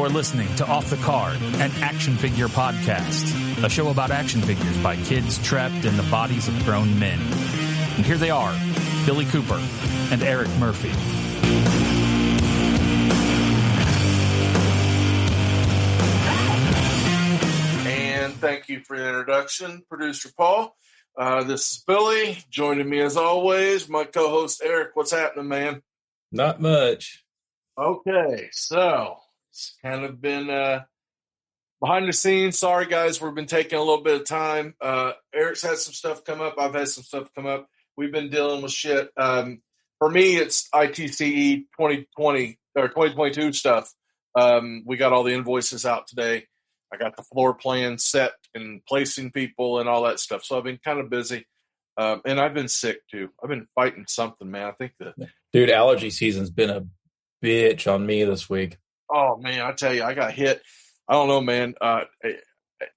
You're listening to Off the Card, an action figure podcast, a show about action figures by kids trapped in the bodies of grown men. And here they are, Billy Cooper and Eric Murphy. And thank you for the introduction, Producer Paul. This is Billy. Joining me as always, my co-host Eric. What's happening, man? Not much. Okay, so it's kind of been behind the scenes. Sorry, guys, we've been taking a little bit of time. Eric's had some stuff come up. I've had some stuff come up. We've been dealing with shit. For me, it's ITCE 2020 or 2022 stuff. We got all the invoices out today. I got the floor plan set and placing people and all that stuff. So I've been kind of busy. And I've been sick too. I've been fighting something, man. I think Dude, allergy season's been a bitch on me this week. Oh man, I tell you, I got hit. I don't know, man. I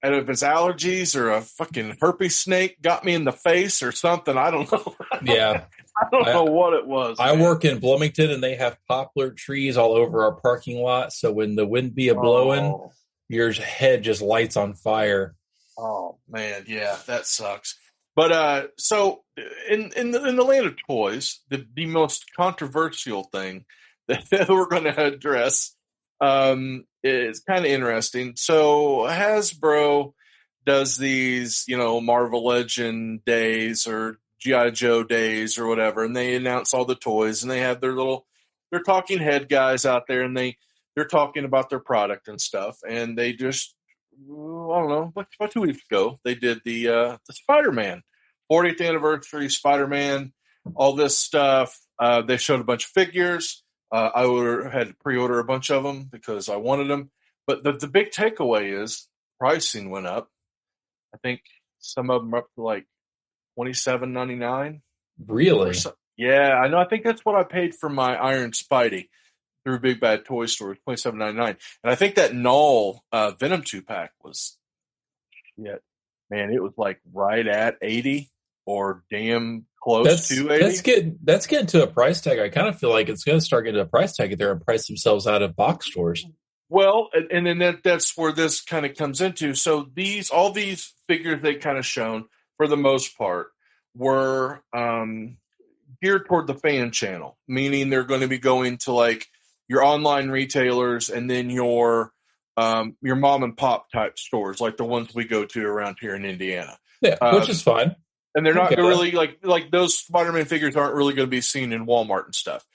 don't know if it's allergies or a fucking herpes snake got me in the face or something. I don't know. Yeah. I don't know what it was. I work in Bloomington and they have poplar trees all over our parking lot. So when the wind be a-blowing, your head just lights on fire. Oh man, yeah, that sucks. But so in the land of toys, the most controversial thing that we're going to address is kind of interesting. So Hasbro does these, Marvel Legend days or G.I. Joe days or whatever, and they announce all the toys, and they have their talking head guys out there, and they're talking about their product and stuff, and they just, I don't know, about 2 weeks ago, they did the Spider-Man, 40th anniversary Spider-Man, all this stuff. They showed a bunch of figures. I had to pre-order a bunch of them because I wanted them. But the big takeaway is pricing went up. I think some of them are up to like $27.99. Really? Yeah, I know. I think that's what I paid for my Iron Spidey through Big Bad Toy Store, $27.99. And I think that Null Venom 2-pack was, man, it was like right at 80 or damn close to 80. That's getting to a price tag. I kind of feel like it's going to start getting to a price tag there and price themselves out of box stores. Well, and then that's where this kind of comes into. So all these figures they kind of shown, for the most part, were geared toward the fan channel, meaning they're going to be going to like your online retailers and then your mom and pop type stores, like the ones we go to around here in Indiana. Yeah, which is fine. And they're not really like those Spider-Man figures aren't really going to be seen in Walmart and stuff.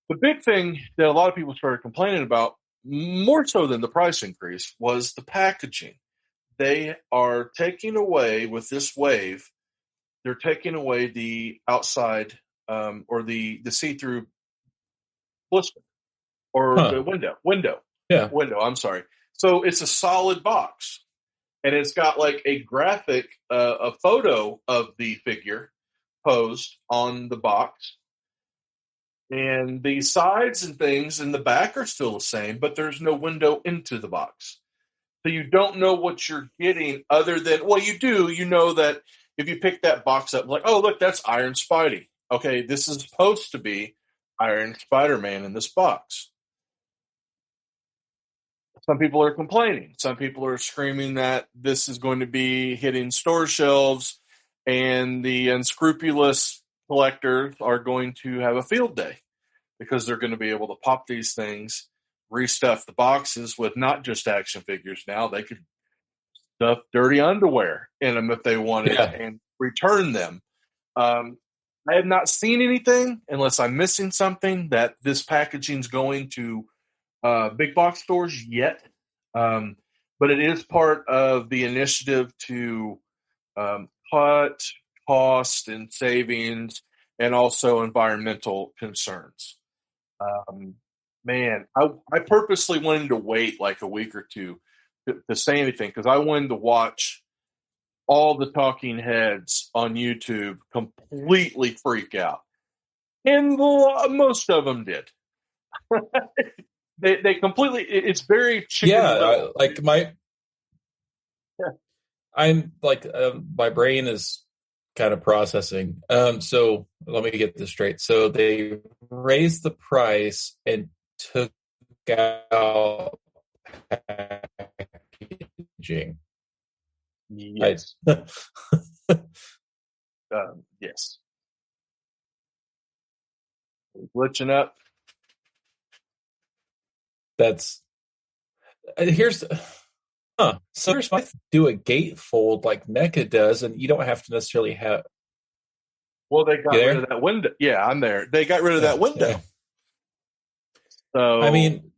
The big thing that a lot of people started complaining about, more so than the price increase, was the packaging. They are taking away, with this wave, they're taking away the outside or the see-through blister or the window. Yeah. Window, I'm sorry. So it's a solid box. And it's got like a graphic, a photo of the figure posed on the box. And the sides and things in the back are still the same, but there's no window into the box. So you don't know what you're getting other than, well, you do. You know that if you pick that box up, like, oh, look, that's Iron Spidey. Okay, this is supposed to be Iron Spider-Man in this box. Some people are complaining. Some people are screaming that this is going to be hitting store shelves and the unscrupulous collectors are going to have a field day because they're going to be able to pop these things, restuff the boxes with not just action figures now. They could stuff dirty underwear in them if they wanted and return them. I have not seen anything, unless I'm missing something, that this packaging is going to big box stores yet, but it is part of the initiative to cut cost and savings and also environmental concerns. Man, I purposely wanted to wait like a week or two to say anything because I wanted to watch all the talking heads on YouTube completely freak out, and most of them did. They completely. It's very chicken. Yeah, I'm like my brain is kind of processing. So let me get this straight. So they raised the price and took out packaging. Yes. Yes. Glitching up. That's here's so here's my do a gatefold like NECA does, and you don't have to necessarily have. Well, they got rid of that window. Yeah, I'm there. They got rid of that window. Yeah. So I mean,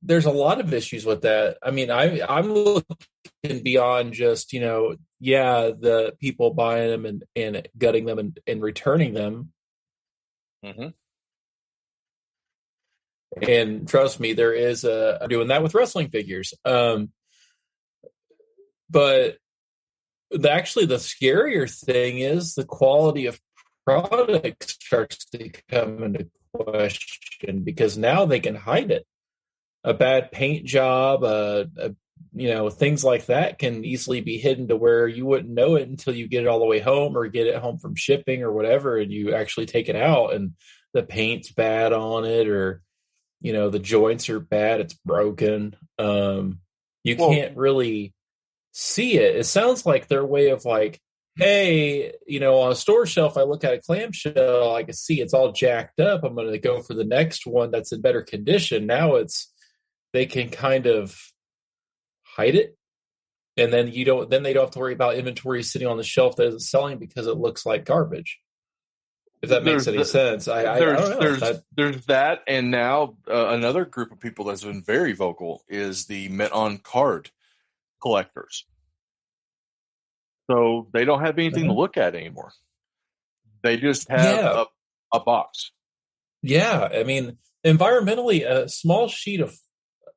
there's a lot of issues with that. I mean, I'm looking beyond just the people buying them and gutting them and returning them. Mm-hmm. And trust me, there is I'm doing that with wrestling figures. But actually, the scarier thing is the quality of product starts to come into question because now they can hide it. A bad paint job, things like that can easily be hidden to where you wouldn't know it until you get it all the way home or get it home from shipping or whatever, and you actually take it out and the paint's bad on it, or the joints are bad, it's broken. You can't really see it. It sounds like their way of like, hey, on a store shelf, I look at a clamshell, I can see it's all jacked up. I'm going to go for the next one that's in better condition. Now they can kind of hide it, and then they don't have to worry about inventory sitting on the shelf that isn't selling because it looks like garbage. If that makes any sense. I don't know. There's that, and now another group of people that's been very vocal is the mint on card collectors. So they don't have anything to look at anymore. They just have a box. Yeah, I mean, environmentally, a small sheet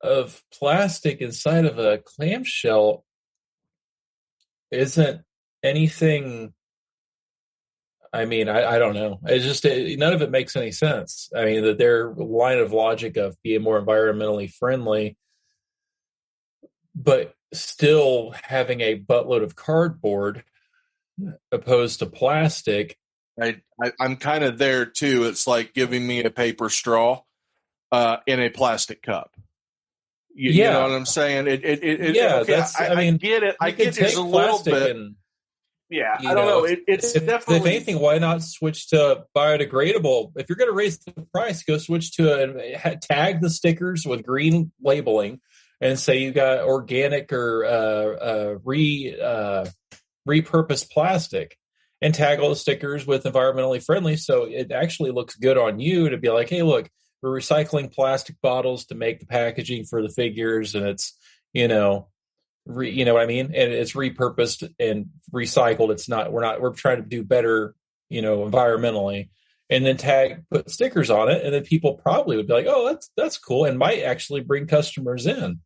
of plastic inside of a clamshell isn't anything. I mean, I don't know. It's just none of it makes any sense. I mean, that their line of logic of being more environmentally friendly, but still having a buttload of cardboard opposed to plastic. I'm kind of there too. It's like giving me a paper straw in a plastic cup. You know what I'm saying? I get it. I get there's a little bit. I don't know. It's definitely. If anything, why not switch to biodegradable? If you're going to raise the price, go switch to tag the stickers with green labeling and say you got organic or repurposed plastic, and tag all the stickers with environmentally friendly. So it actually looks good on you to be like, hey, look, we're recycling plastic bottles to make the packaging for the figures, and it's, you know what I mean? And it's repurposed and recycled. It's not, we're trying to do better, environmentally, and then put stickers on it. And then people probably would be like, oh, that's cool. And might actually bring customers in.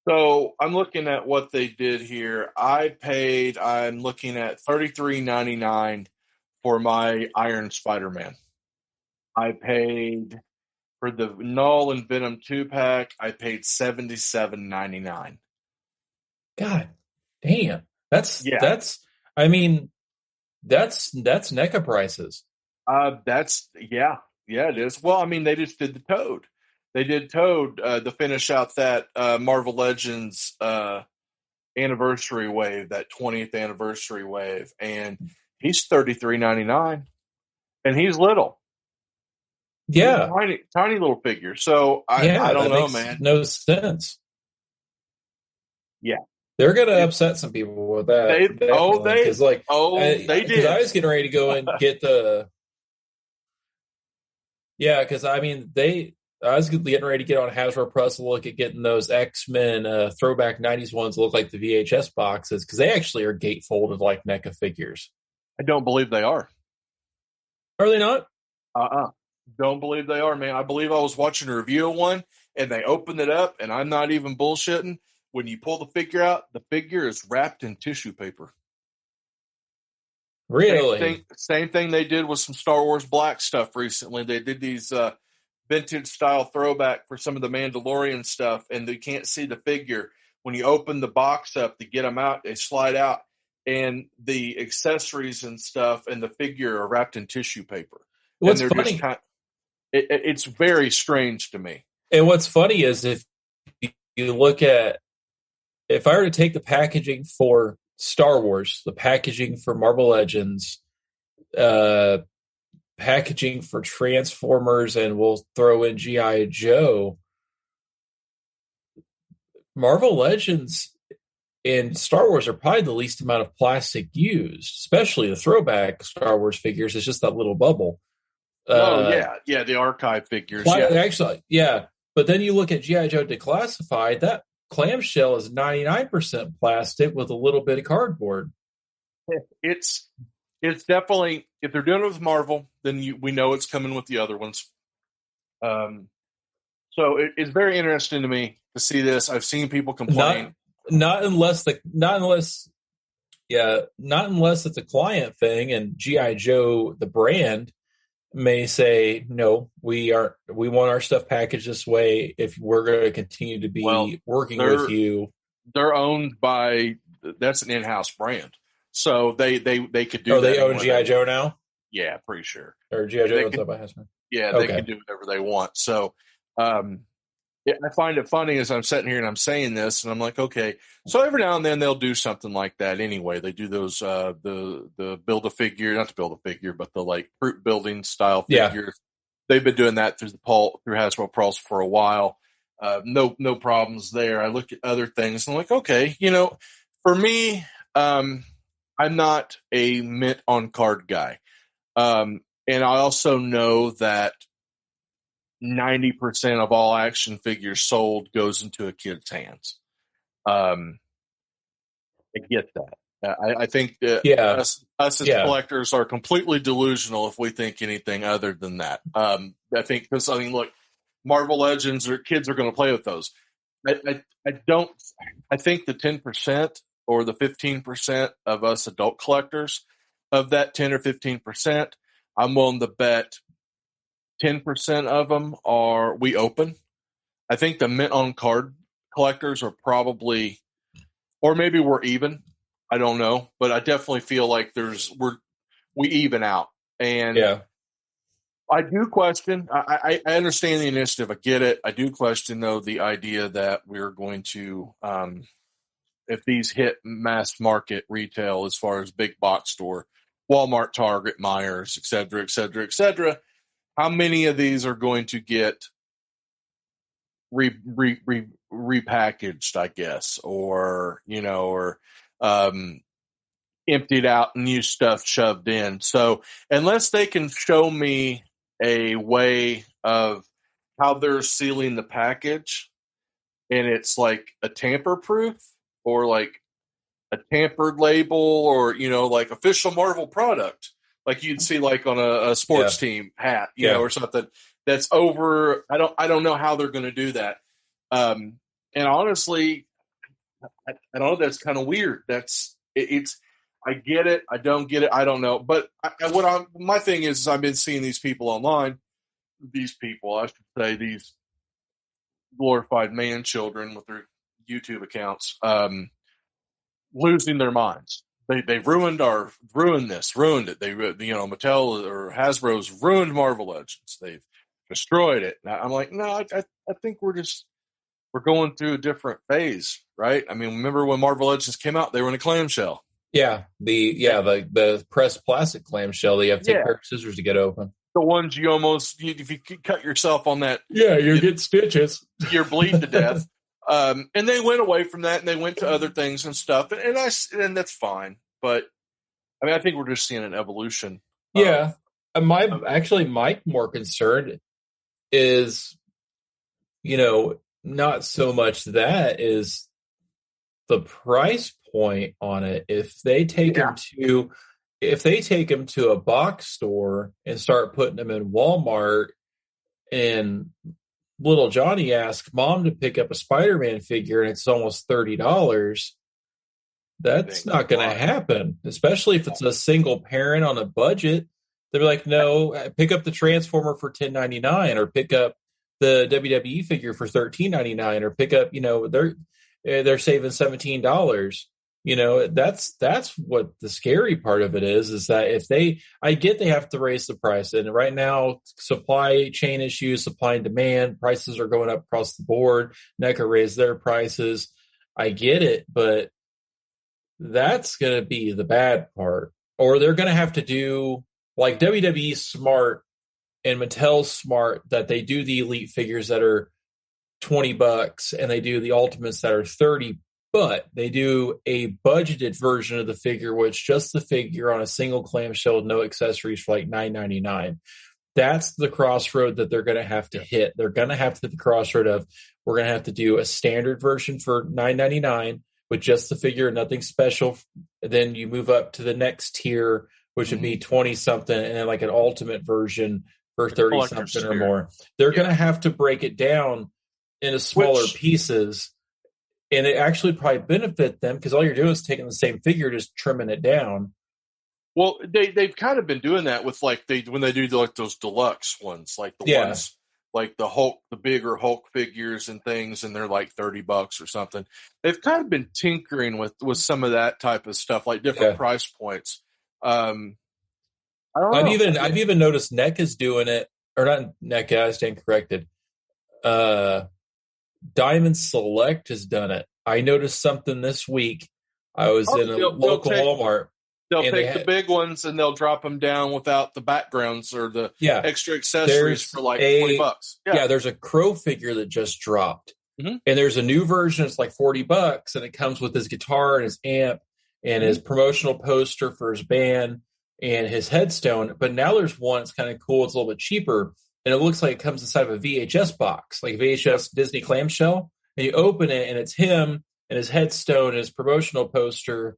So I'm looking at what they did here. I'm looking at $33.99 for my Iron Spider-Man. I paid for the Null and Venom 2-pack. I paid $77.99. God damn. That's I mean, that's NECA prices. It is. Well, I mean, they just did the Toad. They did Toad to finish out that Marvel Legends anniversary wave, that 20th anniversary wave, and he's $33.99, and he's little. Yeah, he's tiny little figure. So I don't know, man. No sense. Yeah, they're going to upset some people with that. They did. Because I was getting ready to go and get the. Yeah, because I mean I was getting ready to get on Hasbro Press to look at getting those X-Men throwback 90s ones that look like the VHS boxes, because they actually are gatefolded like NECA figures. I don't believe they are. Are they not? Don't believe they are, man. I believe I was watching a review of one, and they opened it up, and I'm not even bullshitting. When you pull the figure out, the figure is wrapped in tissue paper. Really? Same thing they did with some Star Wars Black stuff recently. They did these vintage style throwback for some of the Mandalorian stuff, and they can't see the figure. When you open the box up to get them out, they slide out, and the accessories and stuff and the figure are wrapped in tissue paper. What's funny? It's very strange to me. And what's funny is if you look at, if I were to take the packaging for Star Wars, the packaging for Marvel Legends, packaging for Transformers, and we'll throw in G.I. Joe, Marvel Legends and Star Wars are probably the least amount of plastic used, especially the throwback Star Wars figures. It's just that little bubble. The archive figures. Actually, yeah. But then you look at G.I. Joe Declassified, that clamshell is 99% plastic with a little bit of cardboard. It's definitely, if they're doing it with Marvel, then we know it's coming with the other ones. So it's very interesting to me to see this. I've seen people complain. Not unless it's a client thing, and G.I. Joe, the brand, may say, no, we want our stuff packaged this way if we're going to continue to be working with you. They're owned by, that's an in-house brand. So they could do that. They own G.I. Joe now? Yeah, pretty sure. Or G.I. Joe owns up by Hasbro? Yeah, they can do whatever they want. So I find it funny as I'm sitting here and I'm saying this, and I'm like, okay. So every now and then they'll do something like that anyway. They do those the build a figure, not to build a figure, but the like fruit building style figures. Yeah. They've been doing that through Hasbro Pulse for a while. No problems there. I look at other things and I'm like, okay, for me, I'm not a mint on card guy. And I also know that 90% of all action figures sold goes into a kid's hands. I get that. I think that us as collectors are completely delusional if we think anything other than that. I think because look, Marvel Legends or kids are going to play with those. I think the 10% or the 15% of us adult collectors, of that 10 or 15%, I'm willing to bet 10% of them we open. I think the mint on card collectors are probably, or maybe we're even. I don't know, but I definitely feel like we even out. And I do question. I understand the initiative. I get it. I do question though the idea that we're going to, if these hit mass market retail as far as big box store, Walmart, Target, Myers, et cetera, et cetera, et cetera. How many of these are going to get repackaged, I guess, or emptied out and new stuff shoved in? So unless they can show me a way of how they're sealing the package and it's like a tamper proof or like a tampered label or, like official Marvel product, like you'd see like on a sports team hat, or something that's over. I don't know how they're going to do that. And honestly, I don't know. That's kind of weird. I get it. I don't get it. I don't know. But my thing is I've been seeing these people online. These people, I should say, these glorified man children with their YouTube accounts, losing their minds. They ruined it. They, Mattel or Hasbro's ruined Marvel Legends. They've destroyed it. Now, I'm like, no, I think we're going through a different phase, right? I mean, remember when Marvel Legends came out, they were in a clamshell. Yeah. The pressed plastic clamshell that you have to take a pair of scissors to get open. The ones you almost, if you cut yourself on that. Yeah, you get stitches. You're bleeding to death. And they went away from that and they went to other things and stuff. And that's fine. But I mean, I think we're just seeing an evolution. Yeah. My more concern is, not so much that is the price point on it. If they take them to a box store and start putting them in Walmart, and little Johnny asks mom to pick up a Spider-Man figure and it's almost $30, that's not going to happen, especially if it's a single parent on a budget. They'll be like, no, pick up the Transformer for $10.99 or pick up the WWE figure for $13.99 or pick up, they're saving $17. That's what the scary part of it is that I get they have to raise the price. And right now, supply chain issues, supply and demand, prices are going up across the board. NECA raised their prices. I get it, but that's going to be the bad part. Or they're going to have to do like WWE's smart and Mattel's smart that they do the elite figures that are $20 and they do the ultimates that are 30, but they do a budgeted version of the figure, which just the figure on a single clamshell, no accessories for like $9.99. That's the crossroad that they're going to have to hit. They're going to have to hit the crossroad of, we're going to have to do a standard version for $9.99 with just the figure, nothing special. Then you move up to the next tier, which would be 20 something, and then like an ultimate version for 30 something or more. They're going to have to break it down into smaller pieces, and it actually probably benefit them because all you're doing is taking the same figure, just trimming it down. Well, they've kind of been doing that with when they do like those deluxe ones, like the ones like the Hulk, the bigger Hulk figures and things, and they're like $30 or something. They've kind of been tinkering with some of that type of stuff, like different price points. I don't know. I've even noticed NECA's doing it, or not NECA, I stand corrected. Diamond Select has done it. I noticed something this week. I was in a local Walmart. They'll take the big ones and they'll drop them down without the backgrounds or the extra accessories for like $20. Yeah, there's a Crow figure that just dropped. Mm-hmm. And there's a new version. It's like $40, and it comes with his guitar and his amp and his promotional poster for his band and his headstone. But now there's one that's kind of cool. It's a little bit cheaper, and it looks like it comes inside of a VHS box, like a VHS Disney clamshell. And you open it, and it's him and his headstone and his promotional poster.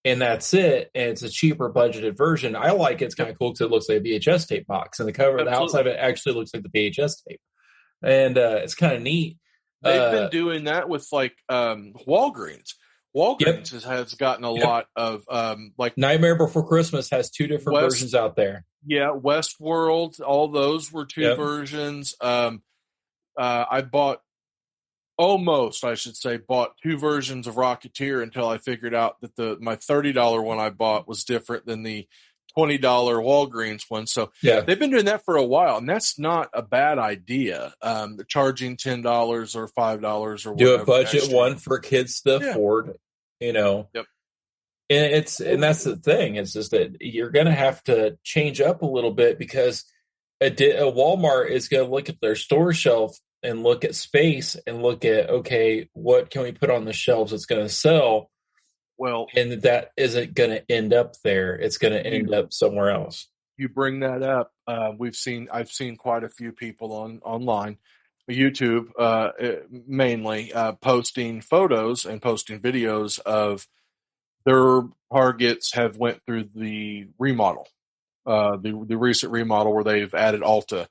And that's it. And it's a cheaper budgeted version. I like it. It's kind of cool because it looks like a VHS tape box. And the cover, the outside of it actually looks like the VHS tape. And it's kind of neat. They've been doing that with like Walgreens. Walgreens has gotten a lot of like Nightmare Before Christmas has two different versions out there. Yeah, Westworld. All those were two versions. I bought two versions of Rocketeer until I figured out that my $30 one I bought was different than the $20 Walgreens one. So they've been doing that for a while, and that's not a bad idea. Charging $10 or $5 or whatever. Do a budget one for kids to afford, Yep. And that's the thing. It's just that you're going to have to change up a little bit because a Walmart is going to look at their store shelf and look at space and look at, okay, what can we put on the shelves that's going to sell? Well, and that isn't going to end up there. It's going to end up somewhere else. You bring that up. I've seen quite a few people online, YouTube, mainly posting photos and posting videos of their Targets have went through the remodel, the recent remodel where they've added Ulta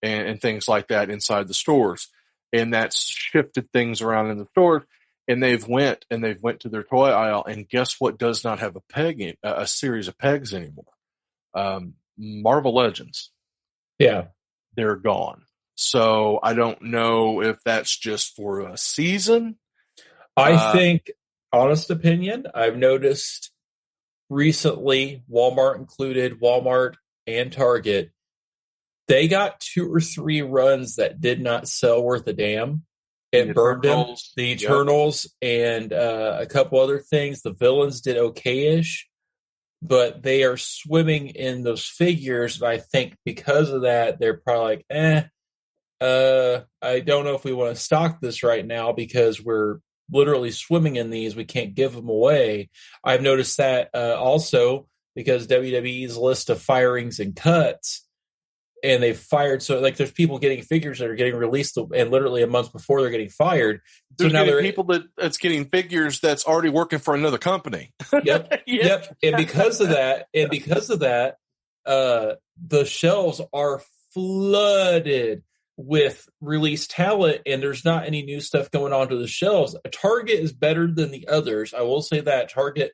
and things like that inside the stores. And that's shifted things around in the stores. And they've went to their toy aisle, and guess what does not have a series of pegs anymore? Marvel Legends. Yeah. They're gone. So I don't know if that's just for a season. I think, honest opinion, I've noticed recently, Walmart included, Walmart and Target, they got 2 or 3 runs that did not sell worth a damn. It burned them. The Eternals and a couple other things. The Villains did okay-ish, but they are swimming in those figures. And I think because of that, they're probably like, I don't know if we want to stock this right now because we're literally swimming in these. We can't give them away. I've noticed that also because WWE's list of firings and cuts, and they've fired. So like there's people getting figures that are getting released and literally a month before they're getting fired. So now there are people that's getting figures that's already working for another company. Yep. Yep. And because of that, the shelves are flooded with released talent, and there's not any new stuff going onto the shelves. Target is better than the others. I will say that Target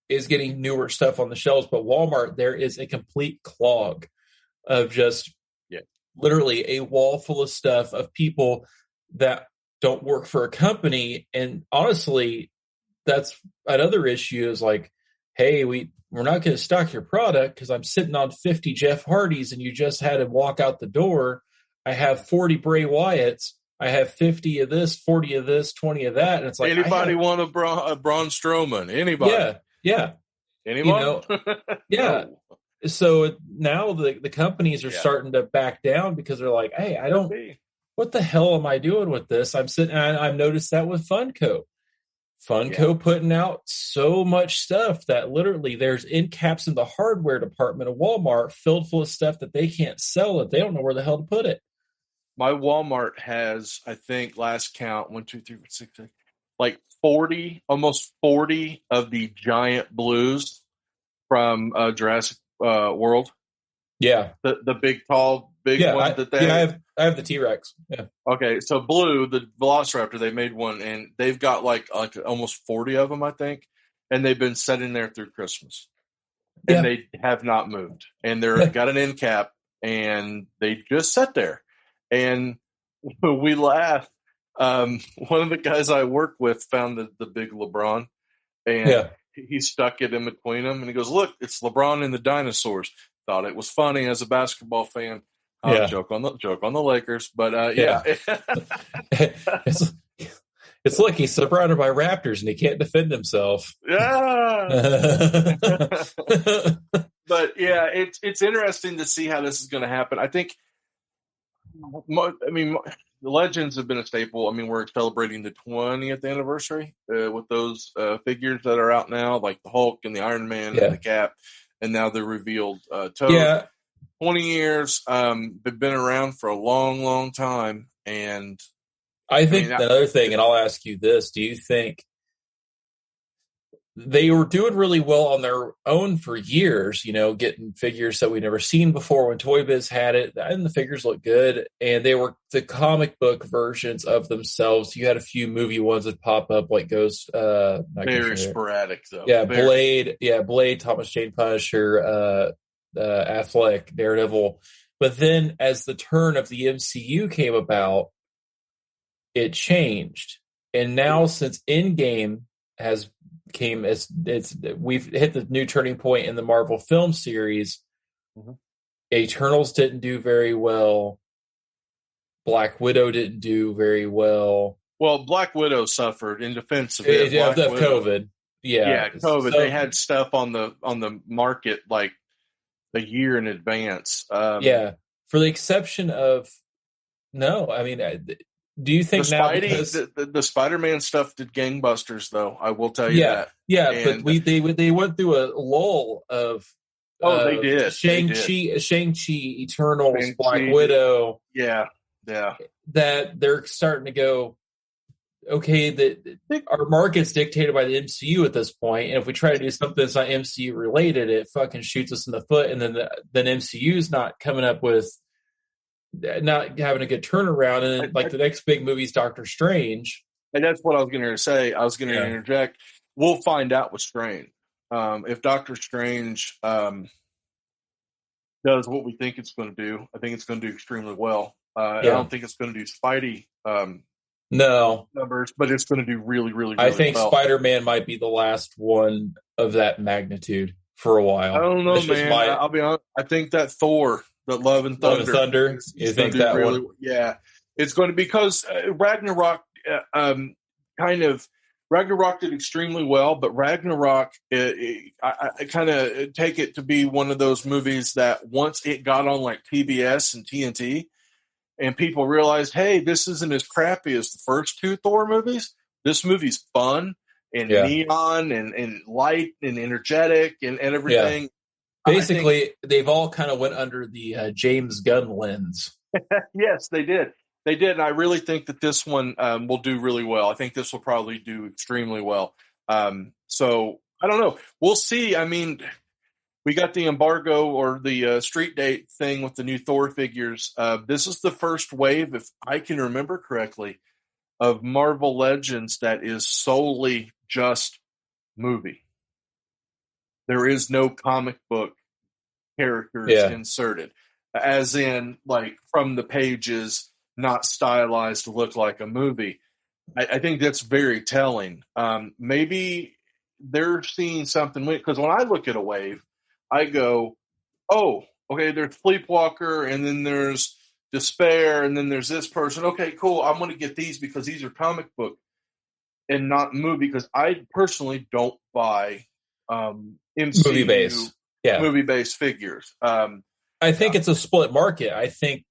is getting newer stuff on the shelves, but Walmart, there is a complete clog of just literally a wall full of stuff of people that don't work for a company. And honestly, that's another issue is like, hey, we're not going to stock your product because I'm sitting on 50 Jeff Hardys and you just had to walk out the door. I have 40 Bray Wyatts. I have 50 of this, 40 of this, 20 of that. And it's like, anybody want a Braun Strowman? Anybody? Yeah. Anyone? Yeah. No. So now the companies are starting to back down because they're like, hey, what the hell am I doing with this? I've noticed that with Funko. Putting out so much stuff that literally there's end caps in the hardware department of Walmart filled full of stuff that they can't sell it. They don't know where the hell to put it. My Walmart has, I think, last count, 1, 2, 3, 4, 6, 7, like 40, almost 40 of the giant blues from Jurassic World. Yeah. The big, tall, one that they have. I have the T-Rex. Yeah. Okay, so Blue, the Velociraptor, they made one, and they've got like almost 40 of them, I think, and they've been sitting there through Christmas, and they have not moved, and they're got an end cap, and they just sit there, and we laugh. One of the guys I work with found the big LeBron, and he stuck it in between them, and he goes, "Look, it's LeBron and the dinosaurs." Thought it was funny as a basketball fan. Joke on the Lakers, but it's like he's surrounded by raptors and he can't defend himself. Yeah, but yeah, it's interesting to see how this is going to happen. I think, the Legends have been a staple. I mean, we're celebrating the 20th anniversary with those figures that are out now, like the Hulk and the Iron Man and the Cap, and now the revealed Toad. Yeah. 20 years, they've been around for a long, long time. And I think the other thing, and I'll ask you this, do you think they were doing really well on their own for years, getting figures that we'd never seen before when Toy Biz had it, and the figures looked good, and they were the comic book versions of themselves. You had a few movie ones that pop up, like very sporadic, though. Yeah, Blade, Thomas Jane Punisher, Affleck, Daredevil. But then as the turn of the MCU came about, it changed. And now since Endgame we've hit the new turning point in the Marvel film series. Mm-hmm. Eternals didn't do very well. Black Widow didn't do very well. Well, Black Widow suffered in defense of COVID. Yeah, COVID. So, they had stuff on the market like a year in advance. For the exception of do you think the Spidey, the Spider-Man stuff did gangbusters, though? I will tell you that. Yeah, and, but they went through a lull of. They did. Shang-Chi, Eternals, Shang-Chi, Black Widow. Yeah. That they're starting to go. Okay, our market's dictated by the MCU at this point, and if we try to do something that's not MCU related, it fucking shoots us in the foot, and then MCU's not coming up with, not having a good turnaround, and the next big movie is Doctor Strange. And that's what I was going to say. I was going to interject. We'll find out with Strange. If Doctor Strange does what we think it's going to do, I think it's going to do extremely well. I don't think it's going to do Spidey numbers, but it's going to do really, really, really I think well. Spider-Man might be the last one of that magnitude for a while. I don't know, man. I'll be honest. I think that Thor, that Love and Thunder. You think that really, one? Yeah. It's going to, because Ragnarok Ragnarok did extremely well, but Ragnarok, I kind of take it to be one of those movies that once it got on like PBS and TNT, and people realized, hey, this isn't as crappy as the first two Thor movies. This movie's fun and neon and light and energetic and everything. Yeah. Basically, they've all kind of went under the James Gunn lens. Yes, they did. They did, and I really think that this one will do really well. I think this will probably do extremely well. So, I don't know. We'll see. I mean, we got the embargo or the street date thing with the new Thor figures. This is the first wave, if I can remember correctly, of Marvel Legends that is solely just movie. There is no comic book characters inserted, as in, like, from the pages, not stylized to look like a movie. I think that's very telling. Maybe they're seeing something because when I look at a wave, I go, "Oh, okay." There's Sleepwalker, and then there's Despair, and then there's this person. Okay, cool. I'm going to get these because these are comic book and not movie. Because I personally don't buy MCU movie based figures. I think it's a split market. I think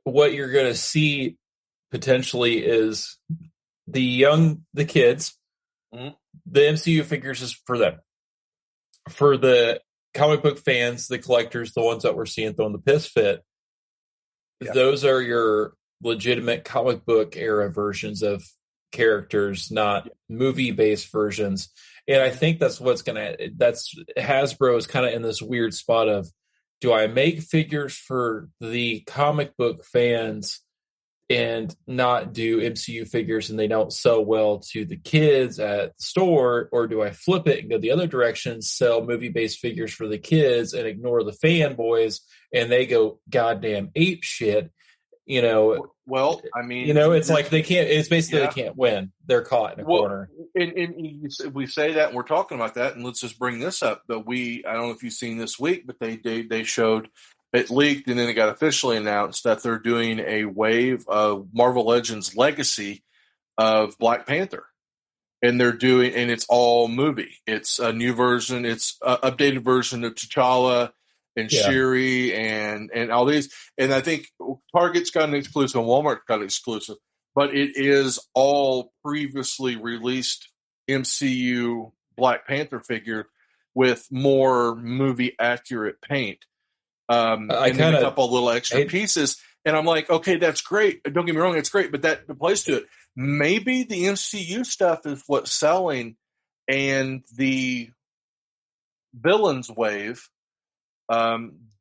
what you're going to see potentially is the kids, the MCU figures is for them. For the comic book fans, the collectors, the ones that we're seeing throwing the piss fit, those are your legitimate comic book era versions of characters, not movie based versions. And I think that's Hasbro is kind of in this weird spot of, do I make figures for the comic book fans and not do MCU figures and they don't sell well to the kids at the store? Or do I flip it and go the other direction, sell movie-based figures for the kids and ignore the fanboys and they go goddamn ape shit? Well, I mean, it's like they can't. It's basically they can't win. They're caught in a corner. And we say that, and we're talking about that, and let's just bring this up. But I don't know if you've seen this week, but they showed it leaked, and then it got officially announced that they're doing a wave of Marvel Legends Legacy of Black Panther, and it's all movie. It's a new version. It's an updated version of T'Challa and Shuri and all these. And I think Target's got an exclusive and Walmart's got an exclusive, but it is all previously released MCU Black Panther figure with more movie accurate paint. And then a couple little extra pieces. And I'm like, okay, that's great. Don't get me wrong, it's great, but that plays to it. Maybe the MCU stuff is what's selling, and the villains wave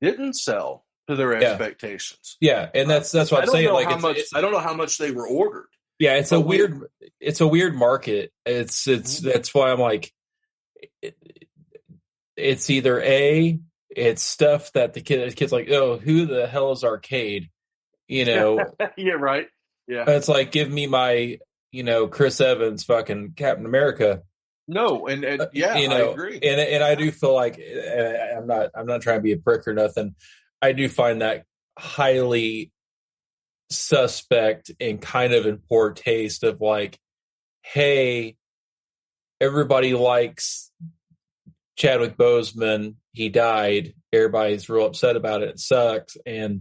didn't sell to their expectations. Yeah, and that's what I'm saying. Like, I don't know how much they were ordered. Yeah, it's a weird market. It's that's why I'm like, it's either it's stuff that the kids like, oh, who the hell is Arcade? Yeah, right. Yeah, it's like, give me my Chris Evans fucking Captain America. No, and I agree, and I do feel like I'm not trying to be a prick or nothing. I do find that highly suspect and kind of in poor taste of like, hey, everybody likes Chadwick Boseman. He died. Everybody's real upset about it. It sucks, and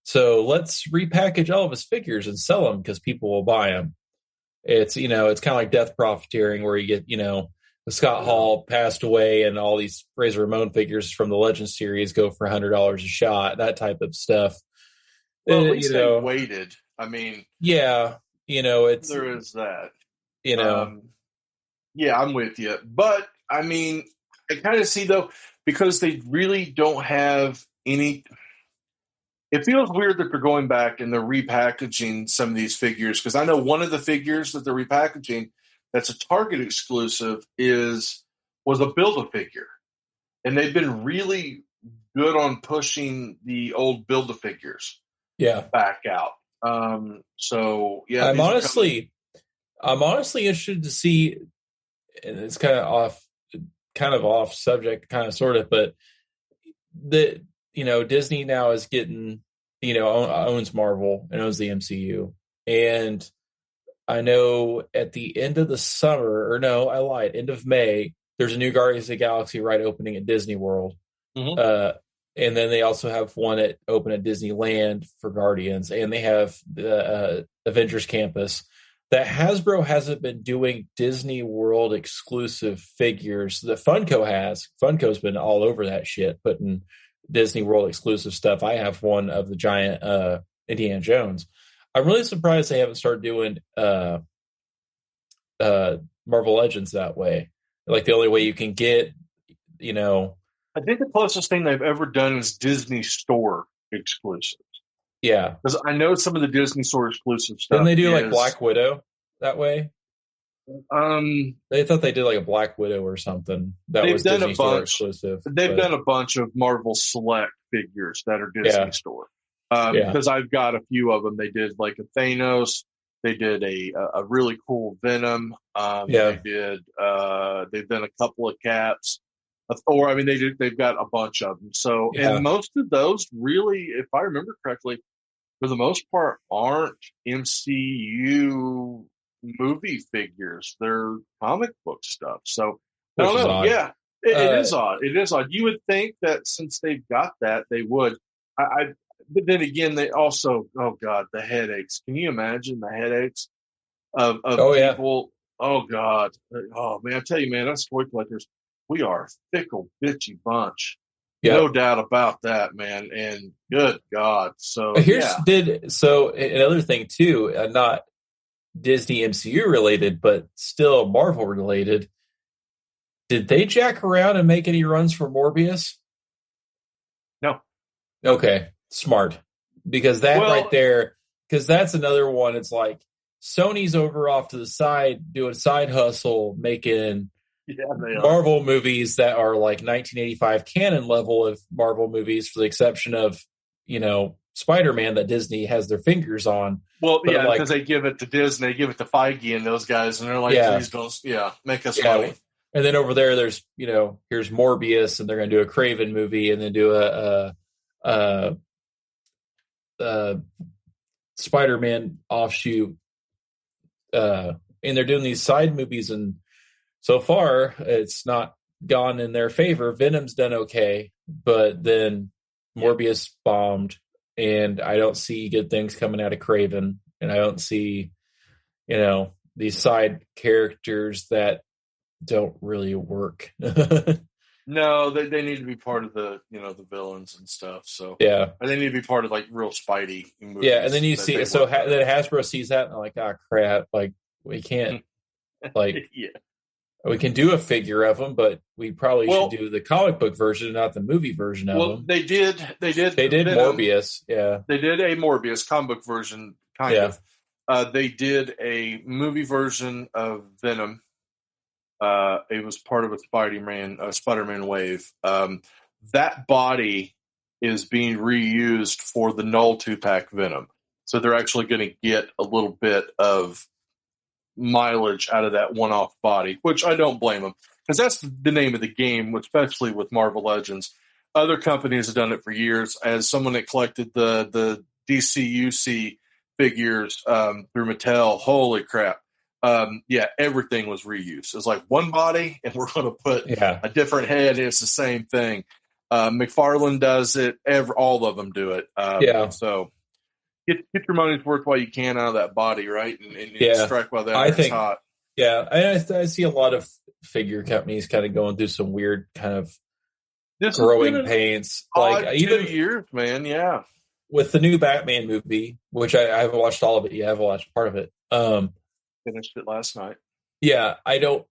so let's repackage all of his figures and sell them because people will buy them. It's it's kind of like death profiteering where you get Scott Hall passed away and all these Razor Ramon figures from the Legends series go for $100 a shot, that type of stuff. Well, at least they waited. I mean, it's there is that. I'm with you, but I mean, I kind of see though, because they really don't have any. It feels weird that they're going back and they're repackaging some of these figures, because I know one of the figures that they're repackaging that's a Target exclusive was a Build-A-Figure. And they've been really good on pushing the old Build-A-Figures back out. I'm honestly interested to see, and it's kind of off subject, kind of sort of, but Disney now is getting, owns Marvel and owns the MCU. And I know at the end of the summer, end of May, there's a new Guardians of the Galaxy ride opening at Disney World. Mm-hmm. And then they also have one open at Disneyland for Guardians, and they have the Avengers Campus. That Hasbro hasn't been doing Disney World exclusive figures that Funko has. Funko's been all over that shit, putting Disney World exclusive stuff. I have one of the giant Indiana Jones. I'm really surprised they haven't started doing Marvel Legends that way. Like, the only way you can get, I think the closest thing they've ever done is Disney Store exclusives. Yeah. Because I know some of the Disney Store exclusive stuff. Didn't they do like Black Widow that way? They thought they did like a Black Widow or something. That was Disney Store exclusive. They've done a bunch of Marvel Select figures that are Disney Store. Because I've got a few of them. They did like a Thanos. They did a really cool Venom. Yeah. They've done a couple of Caps. Thor. I mean, they've got a bunch of them. So, Yeah. and most of those really, if I remember correctly, for the most part, aren't MCU movie figures. They're comic book stuff. So, I Which don't is know. odd. Yeah, it is odd. It is odd. You would think that since they've got that, they would. But then again, they also, oh God, the headaches. Can you imagine the headaches of Oh, yeah. people? Oh God. Oh man, I tell you, man, us toy collectors, we are a fickle, bitchy bunch. Yeah. No doubt about that, man. And good God. So Another thing too, not Disney MCU related, but still Marvel related. Did they jack around and make any runs for Morbius? No. Okay, smart. Because that's another one. It's like Sony's over off to the side doing side hustle, making Marvel movies that are like 1985 canon level of Marvel movies, for the exception of, Spider-Man that Disney has their fingers on. Well, but because they give it to Disney, they give it to Feige and those guys, and they're like, please don't, make us money. And then over there, there's, here's Morbius, and they're going to do a Craven movie, and then do a Spider-Man offshoot. And they're doing these side movies, and so far, it's not gone in their favor. Venom's done okay, but then Morbius bombed, and I don't see good things coming out of Craven, and I don't see, these side characters that don't really work. No, they need to be part of the the villains and stuff. So yeah, and they need to be part of like real Spidey movies. Yeah, and then you see, then Hasbro sees that and they're like, ah, crap! Like we can't, we can do a figure of them, but we probably should do the comic book version, not the movie version of them. They did Venom. Morbius. Yeah, they did a Morbius comic book version, kind of. They did a movie version of Venom. It was part of a Spider-Man wave. That body is being reused for the Null 2-pack Venom. So they're actually going to get a little bit of mileage out of that one-off body, which I don't blame them, because that's the name of the game, especially with Marvel Legends. Other companies have done it for years. As someone that collected the DCUC figures through Mattel, holy crap. Everything was reused. It's like one body, and we're going to put a different head. It's the same thing. McFarlane does it. All of them do it. So get your money's worth while you can out of that body, right? And strike while it's hot. Yeah, I see a lot of figure companies kind of going through some weird kind of growing pains. Like even 2 years, man. Yeah, with the new Batman movie, which I haven't watched all of it. Yeah, I've watched part of it. Finished it last night. Yeah, I don't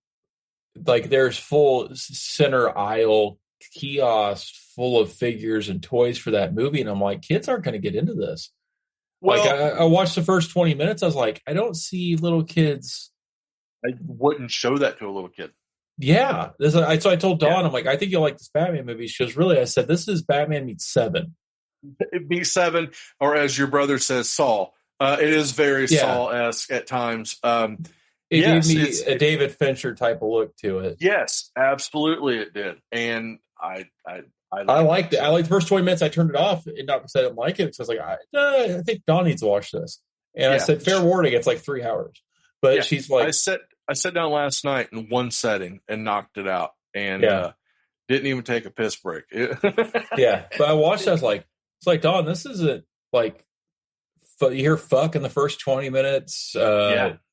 there's full center aisle kiosk full of figures and toys for that movie, and I'm like, kids aren't going to get into this. Well, I watched the first 20 minutes. I was like, I don't see little kids. I wouldn't show that to a little kid. Yeah, so I told Dawn, I'm like, I think you'll like this Batman movie. She goes, really? I said, this is Batman meets Seven. It meets Seven, or as your brother says, Saw. It is very Saw-esque at times. It gave me a David Fincher type of look to it. Yes, absolutely it did. And I liked it. I liked the first 20 minutes. I turned it off, and not because I didn't like it. Because I was like, I think Dawn needs to watch this. And I said, fair warning, it's like 3 hours. But she's like... I sat down last night in one setting and knocked it out. And didn't even take a piss break. Yeah, but I watched it. I was like, it's like, Dawn, this isn't like... You hear fuck in the first 20 minutes.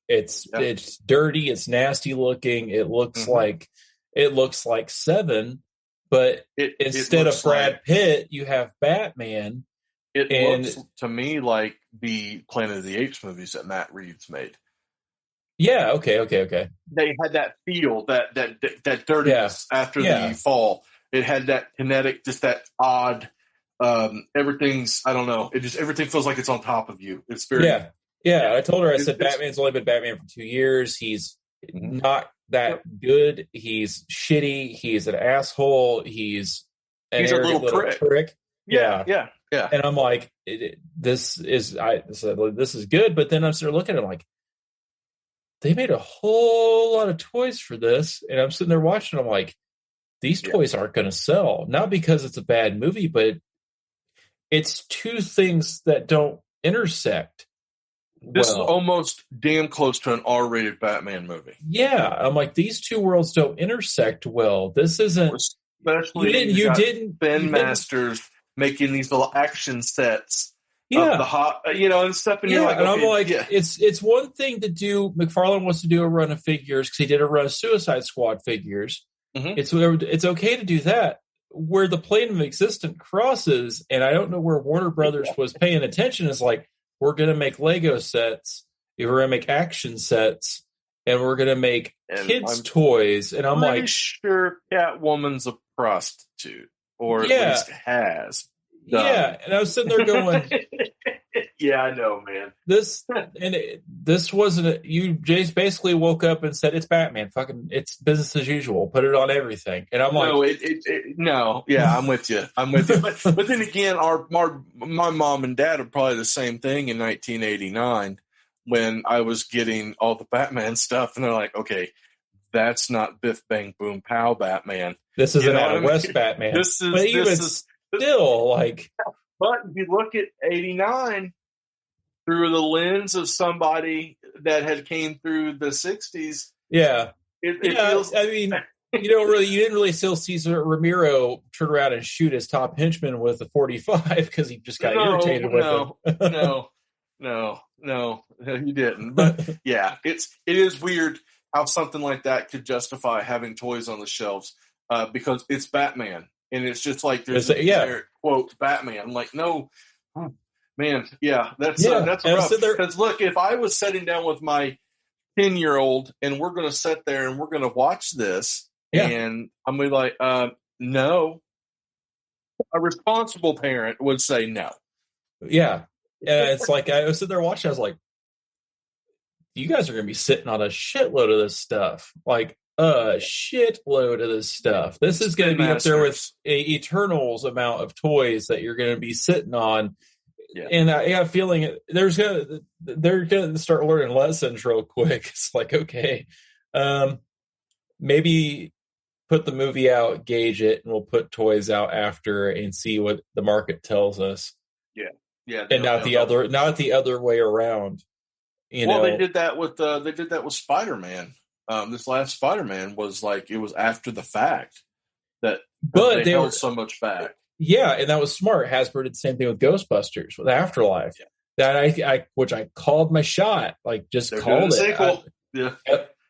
It's dirty. It's nasty looking. It looks like Seven, but instead of Brad Pitt, you have Batman. It looks to me like the Planet of the Apes movies that Matt Reeves made. Yeah. Okay. They had that feel, that dirtiness after the fall. It had that kinetic, just that odd. Everything's, I don't know. Everything feels like it's on top of you. It's very I told her, I said, Batman's only been Batman for 2 years. He's not that good. He's shitty. He's an asshole. He's a little prick. Yeah. And I'm like, this is good. But then I'm sort of looking at it like, they made a whole lot of toys for this. And I'm sitting there watching. I'm like, these toys aren't going to sell. Not because it's a bad movie, but it's two things that don't intersect. This is almost damn close to an R-rated Batman movie. Yeah, I'm like, these two worlds don't intersect well. This isn't. Especially you didn't Ben Masters making these little action sets. Yeah, of the hot, and stuff. And you're like, and okay, I'm like, it's one thing to do. McFarlane wants to do a run of figures because he did a run of Suicide Squad figures. Mm-hmm. It's okay to do that. Where the plane of existence crosses, and I don't know where Warner Brothers was paying attention, is like, we're going to make Lego sets, we're going to make action sets, and we're going to make kids' toys. And I'm like, sure Catwoman's a prostitute, or at least has. Yeah, and I was sitting there going, yeah, I know, man. This wasn't you just basically woke up and said, it's Batman. Fucking, it's business as usual. Put it on everything. And I'm like, no, yeah, I'm with you. But then again, my mom and dad are probably the same thing in 1989 when I was getting all the Batman stuff, and they're like, okay, that's not Biff Bang Boom Pow Batman. This is an Adam West Batman. Still, like, but if you look at 89 through the lens of somebody that had came through the 60s, it feels. I mean, you didn't really still see Ramiro turn around and shoot his top henchman with a 45 because he just got irritated with him. No, he didn't. But yeah, it is weird how something like that could justify having toys on the shelves because it's Batman. And it's just like there's quote Batman. I'm like, no, man, that's rough. Because look, if I was sitting down with my 10-year-old and we're going to sit there and we're going to watch this, and I'm going to be like, no, a responsible parent would say no. Yeah, and it's like I was sitting there watching. I was like, you guys are going to be sitting on a shitload of this stuff, like. A shitload of this stuff. This is going to be up there with Eternals amount of toys that you're going to be sitting on. Yeah. And I have a feeling they're going to start learning lessons real quick. It's like, okay, maybe put the movie out, gauge it, and we'll put toys out after and see what the market tells us. Yeah. And not the other way around. They did that with Spider-Man. This last Spider-Man was like, it was after the fact that they held so much back. Yeah, and that was smart. Hasbro did the same thing with Ghostbusters, with Afterlife. Yeah. That which I called my shot, like just called it.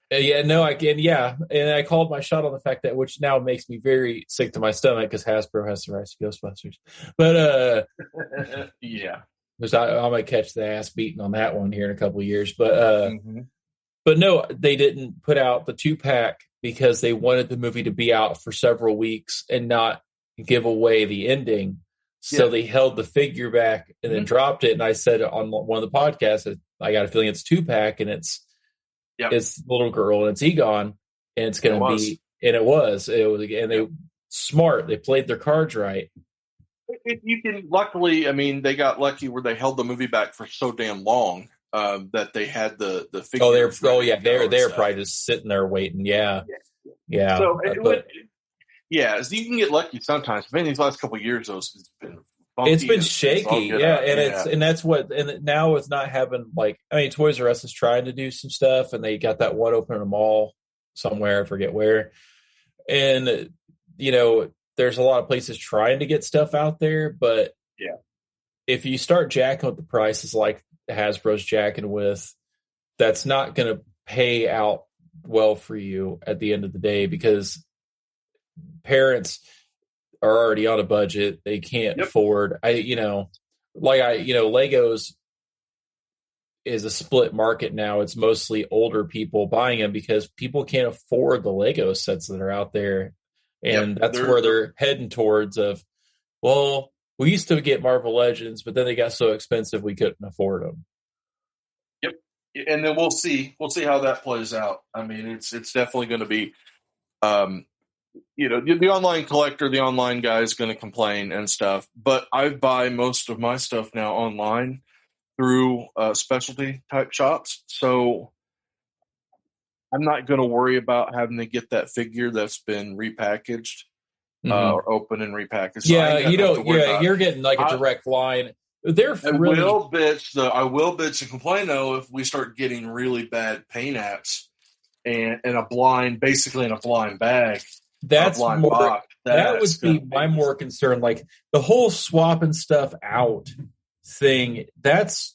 And I called my shot on the fact that, which now makes me very sick to my stomach because Hasbro has the rights to Ghostbusters. But because I might catch the ass beating on that one here in a couple of years. But But no, they didn't put out the 2-pack because they wanted the movie to be out for several weeks and not give away the ending. So they held the figure back and then dropped it. And I said on one of the podcasts, I got a feeling it's 2-pack and it's Little Girl and it's Egon and it's going to be, and it was, and they smart. They played their cards right. You can luckily, I mean, they got lucky where they held the movie back for so damn long. That they had the figures. They're probably just sitting there waiting. Yeah. So you can get lucky sometimes. But in these last couple of years, it's been funky. It's been shaky, and that's what. And now it's not having Toys R Us is trying to do some stuff, and they got that one open in a mall somewhere, I forget where, and there's a lot of places trying to get stuff out there, but if you start jacking with the prices like Hasbro's jacking with, that's not going to pay out well for you at the end of the day because parents are already on a budget. They can't afford, Legos is a split market now. It's mostly older people buying them because people can't afford the Lego sets that are out there. And that's where they're heading towards we used to get Marvel Legends, but then they got so expensive we couldn't afford them. Yep, and then we'll see how that plays out. I mean, it's definitely going to be, the online collector, the online guy is going to complain and stuff. But I buy most of my stuff now online through specialty type shops. So I'm not going to worry about having to get that figure that's been repackaged or open and repackaged. So Yeah, you don't. Yeah, you're getting like a direct line. They're I really. will bitch and complain though if we start getting really bad paint apps and in a blind bag. That's blind more. box. That would be my more concern. Like the whole swapping stuff out thing. That's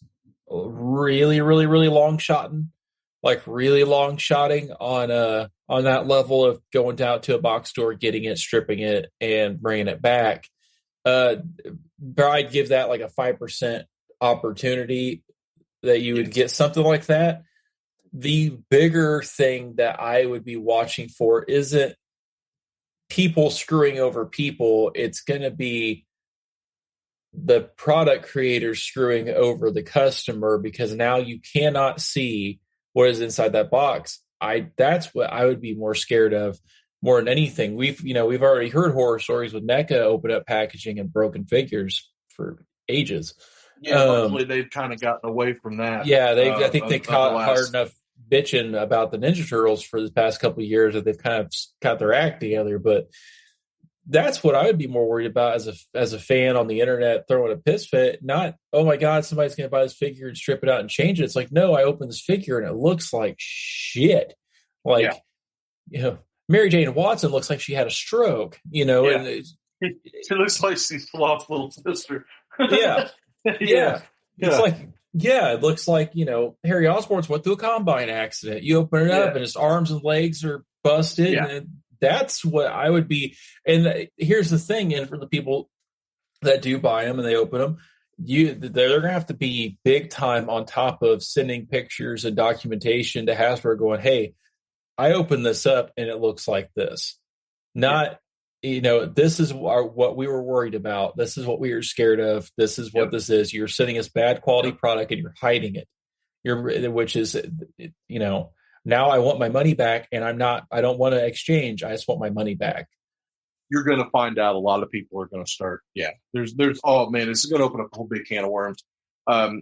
really, really, really long shotting. Like really long shotting on that level of going down to a box store, getting it, stripping it, and bringing it back. I'd give that like a 5% opportunity that you would get something like that. The bigger thing that I would be watching for isn't people screwing over people. It's going to be the product creators screwing over the customer, because now you cannot see what is inside that box. That's what I would be more scared of more than anything. We've already heard horror stories with NECA open up packaging and broken figures for ages. Yeah, luckily they've kind of gotten away from that. Yeah, I think they caught hard enough bitching about the Ninja Turtles for the past couple of years that they've kind of got their act together. But that's what I would be more worried about as a fan on the internet throwing a piss fit. Not, oh my God, somebody's going to buy this figure and strip it out and change it. It's like, no, I opened this figure and it looks like shit. Like, Mary Jane Watson looks like she had a stroke, and she looks like she's lost little sister. Yeah. It's like, it looks like, Harry Osborn's went through a combine accident. You open it up and his arms and legs are busted. Yeah. And that's what I would be. And here's the thing, and for the people that do buy them and they open them, they're going to have to be big time on top of sending pictures and documentation to Hasbro going, hey, I opened this up and it looks like this. Not, this is what we were worried about. This is what we were scared of. This is what this is. You're sending us bad quality product and you're hiding it. Which is, now I want my money back and I don't want to exchange. I just want my money back. You're going to find out a lot of people are going to start. Yeah. Oh man, this is going to open up a whole big can of worms. But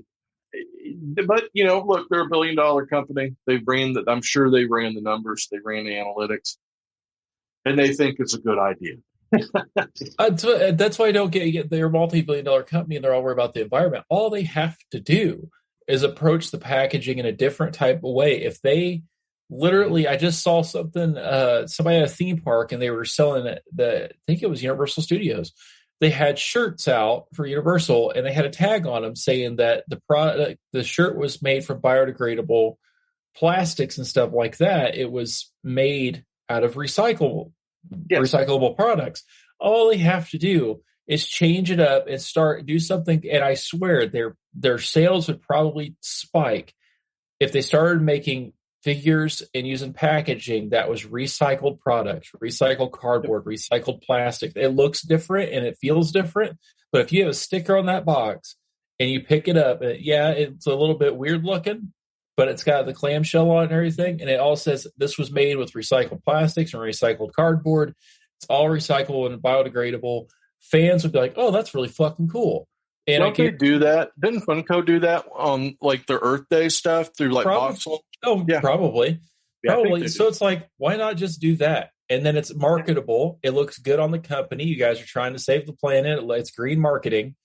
look, they're $1 billion company. I'm sure they ran the numbers. They ran the analytics and they think it's a good idea. That's why I don't get they're a multi-billion-dollar company and they're all worried about the environment. All they have to do is approach the packaging in a different type of way. If they literally, I just saw something, somebody at a theme park and they were selling I think it was Universal Studios. They had shirts out for Universal and they had a tag on them saying that the shirt was made from biodegradable plastics and stuff like that. It was made out of recyclable products. All they have to do is change it up and do something. And I swear their sales would probably spike if they started making figures and using packaging that was recycled products, recycled cardboard, recycled plastic. It looks different and it feels different. But if you have a sticker on that box and you pick it up, it's a little bit weird looking, but it's got the clamshell on it and everything. And it all says this was made with recycled plastics and recycled cardboard. It's all recyclable and biodegradable. Fans would be like, oh, that's really fucking cool. And don't they do that? Didn't Funko do that on like their Earth Day stuff through like box? Oh, yeah. Probably. So it's like, why not just do that? And then it's marketable. It looks good on the company. You guys are trying to save the planet. It's green marketing.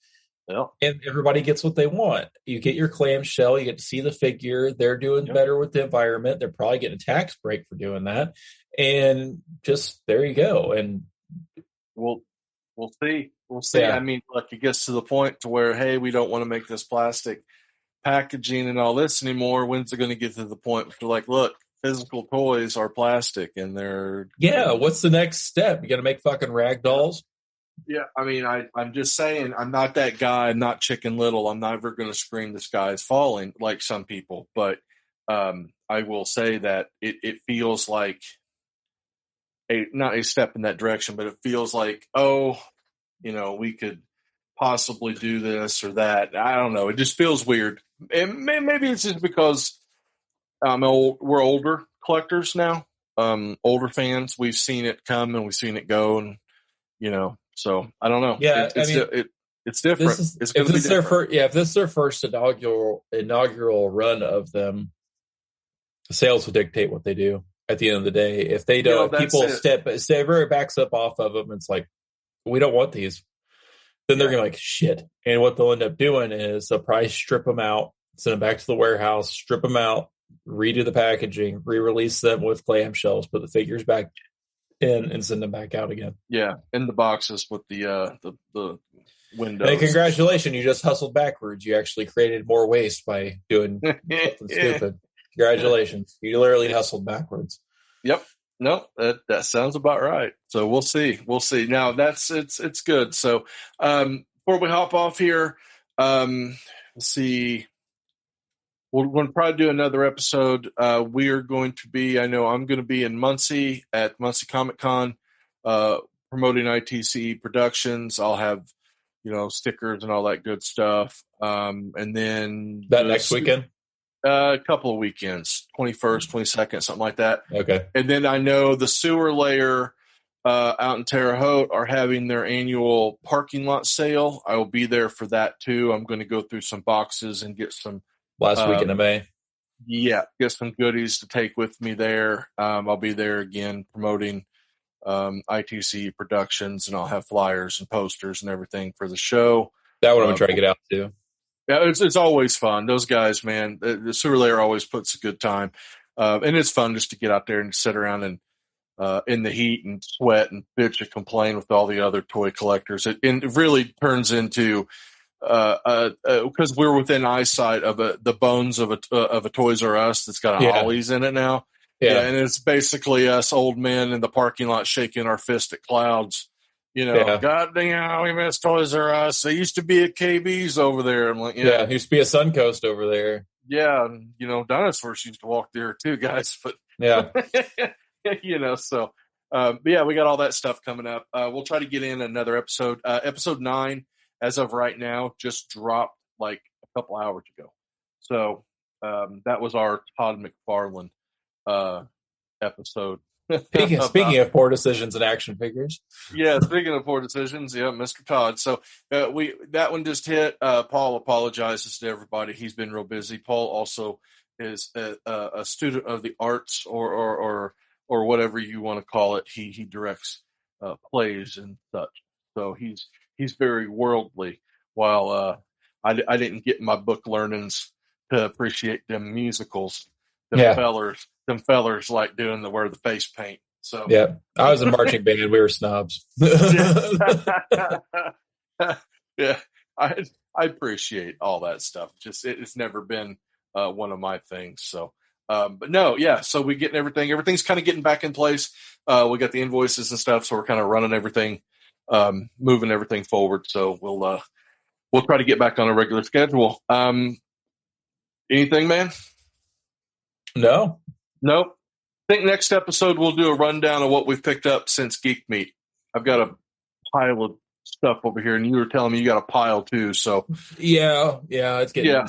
Yeah. And everybody gets what they want. You get your clamshell. You get to see the figure. They're doing better with the environment. They're probably getting a tax break for doing that. And just there you go. And we'll see. We'll see. Yeah. I mean, look, it gets to the point to where, hey, we don't want to make this plastic packaging and all this anymore. When's it going to get to the point where like, look, physical toys are plastic and they're what's the next step? You got to make fucking rag dolls? Yeah, I mean, I'm just saying, I'm not that guy. I'm not Chicken Little. I'm never going to scream the sky is falling like some people. But I will say that it feels like not a step in that direction, but it feels like, we could possibly do this or that. I don't know. It just feels weird. And maybe it's just because we're older collectors now, older fans. We've seen it come and we've seen it go, and so I don't know. Yeah, it's different. If this is their first inaugural run of them, Sales will dictate what they do at the end of the day. If they don't, people stay backs up off of them. It's like, we don't want these. Then they're going to like, shit. And what they'll end up doing is they'll probably strip them out, send them back to the warehouse, strip them out, redo the packaging, re-release them with clamshells, put the figures back in, and send them back out again. Yeah, in the boxes with the windows. Hey, congratulations! You just hustled backwards. You actually created more waste by doing something stupid. Congratulations! You literally hustled backwards. Yep. No, that sounds about right. So we'll see. We'll see. Now it's good. So before we hop off here, let's see. We're going to probably do another episode. We are going to be. I know I'm going to be in Muncie at Muncie Comic Con, promoting ITCE Productions. I'll have stickers and all that good stuff. And then that next weekend. A couple of weekends, 21st, 22nd, something like that. Okay. And then I know the Sewer Layer out in Terre Haute are having their annual parking lot sale. I will be there for that too. I'm going to go through some boxes and get some last weekend of May. Yeah, get some goodies to take with me there. I'll be there again promoting ITC Productions, and I'll have flyers and posters and everything for the show. That one I'm going to try to get out too. Yeah, it's always fun. Those guys, man, the Sewer Layer always puts a good time. And it's fun just to get out there and sit around and in the heat and sweat and bitch and complain with all the other toy collectors. It really turns into because we're within eyesight of the bones of a Toys R Us that's got a Ollie's in it now. Yeah, and it's basically us old men in the parking lot shaking our fist at clouds. God damn, we miss Toys R Us. They used to be at KB's over there. I'm like, it used to be a Suncoast over there. Yeah, dinosaurs used to walk there too, guys. But yeah, so but yeah, we got all that stuff coming up. We'll try to get in another episode. Episode 9, as of right now, just dropped like a couple hours ago. So that was our Todd McFarlane episode. Speaking of poor decisions and action figures. Yeah, speaking of poor decisions, Mr. Todd. So that one just hit. Paul apologizes to everybody. He's been real busy. Paul also is a student of the arts or whatever you want to call it. He directs plays and such. So he's very worldly. While I didn't get my book learnings to appreciate them musicals. Them fellers like doing wear the face paint. So yeah, I was in marching band. We were snobs. Yeah, I appreciate all that stuff. Just it's never been one of my things. So, but no, yeah. So we getting everything. Everything's kind of getting back in place. We got the invoices and stuff, so we're kind of running everything, moving everything forward. So we'll try to get back on a regular schedule. Anything, man? No. Nope. I think next episode we'll do a rundown of what we've picked up since Geek Meet. I've got a pile of stuff over here, and you were telling me you got a pile too. So yeah, it's getting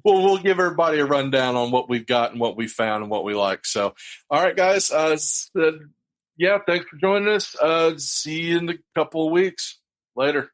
Well, we'll give everybody a rundown on what we've got and what we found and what we like. So, all right, guys. Thanks for joining us. See you in a couple of weeks. Later.